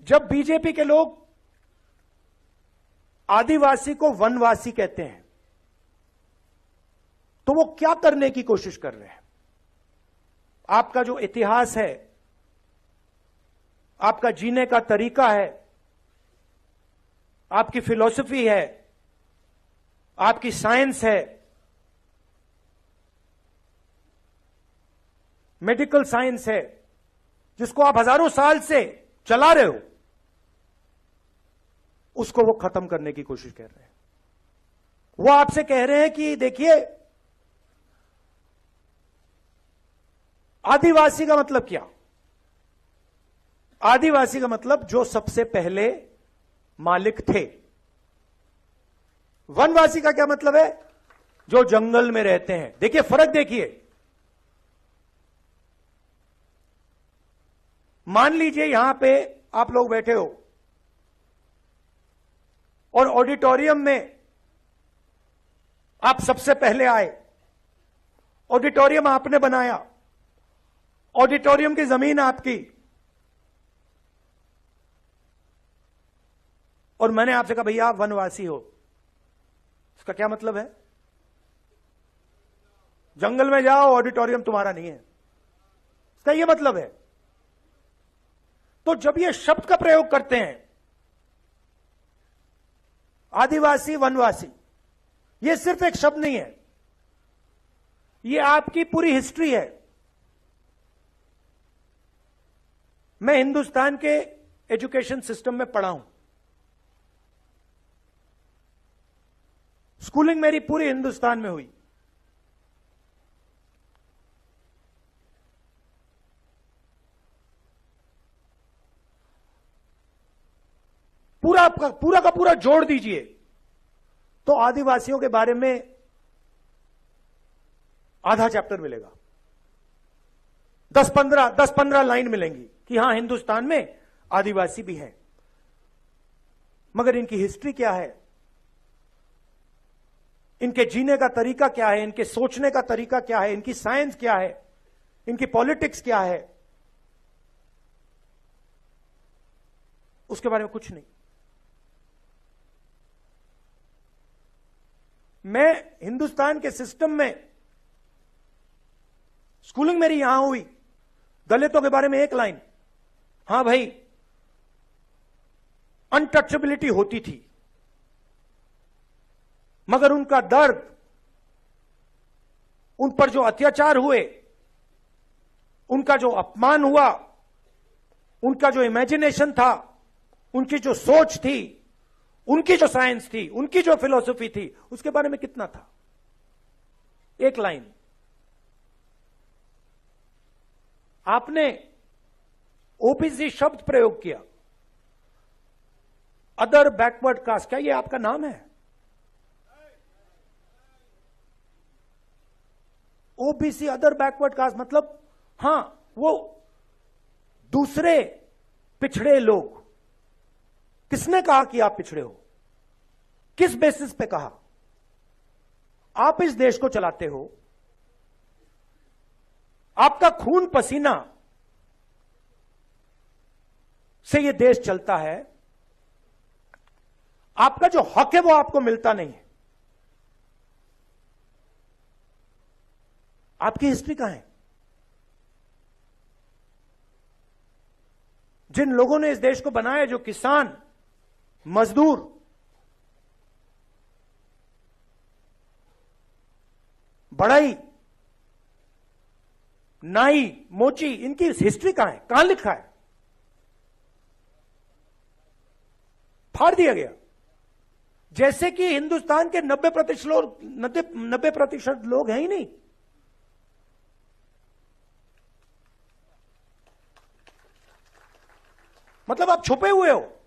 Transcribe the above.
जब बीजेपी के लोग आदिवासी को वनवासी कहते हैं तो वो क्या करने की कोशिश कर रहे हैं? आपका जो इतिहास है, आपका जीने का तरीका है, आपकी फिलॉसफी है, आपकी साइंस है, मेडिकल साइंस है, जिसको आप हजारों साल से चला रहे हो, उसको वो खत्म करने की कोशिश कर रहे हैं। वो आपसे कह रहे हैं कि देखिए, आदिवासी का मतलब क्या? आदिवासी का मतलब जो सबसे पहले मालिक थे। वनवासी का क्या मतलब है? जो जंगल में रहते हैं। देखिए फर्क देखिए। मान लीजिए यहां पे आप लोग बैठे हो और ऑडिटोरियम में आप सबसे पहले आए। ऑडिटोरियम आपने बनाया, ऑडिटोरियम की जमीन आपकी, और मैंने आपसे कहा भैया आप वनवासी हो। इसका क्या मतलब है? जंगल में जाओ, ऑडिटोरियम तुम्हारा नहीं है, इसका यह मतलब है। तो जब ये शब्द का प्रयोग करते हैं आदिवासी वनवासी, यह सिर्फ एक शब्द नहीं है, यह आपकी पूरी हिस्ट्री है। मैं हिंदुस्तान के एजुकेशन सिस्टम में पढ़ा हूं। स्कूलिंग मेरी पूरी हिंदुस्तान में हुई। पूरा का पूरा जोड़ दीजिए तो आदिवासियों के बारे में आधा चैप्टर मिलेगा। 10-15 लाइन मिलेंगी कि हां हिंदुस्तान में आदिवासी भी हैं, मगर इनकी हिस्ट्री क्या है, इनके जीने का तरीका क्या है, इनके सोचने का तरीका क्या है, इनकी साइंस क्या है, इनकी पॉलिटिक्स क्या है, उसके बारे में कुछ नहीं। मैं हिंदुस्तान के सिस्टम में स्कूलिंग मेरी यहां हुई, दलितों के बारे में एक लाइन, हां भाई अनटचेबिलिटी होती थी, मगर उनका दर्द, उन पर जो अत्याचार हुए, उनका जो अपमान हुआ, उनका जो इमेजिनेशन था, उनकी जो सोच थी, उनकी जो साइंस थी, उनकी जो फिलॉसफी थी, उसके बारे में कितना था? एक लाइन। आपने ओबीसी शब्द प्रयोग किया, अदर बैकवर्ड कास्ट, क्या ये आपका नाम है? ओबीसी अदर बैकवर्ड कास्ट मतलब हां, वो दूसरे पिछड़े लोग। किसने कहा कि आप पिछड़े हो? किस बेसिस पे कहा? आप इस देश को चलाते हो, आपका खून पसीना से यह देश चलता है, आपका जो हक है वो आपको मिलता नहीं है। आपकी हिस्ट्री कहां है? जिन लोगों ने इस देश को बनाया, जो किसान, मजदूर, बढ़ई, नाई, मोची, इनकी हिस्ट्री कहां है? कहां लिखा है? फाड़ दिया गया। जैसे कि हिंदुस्तान के 90% लोग हैं ही नहीं। मतलब आप छुपे हुए हो।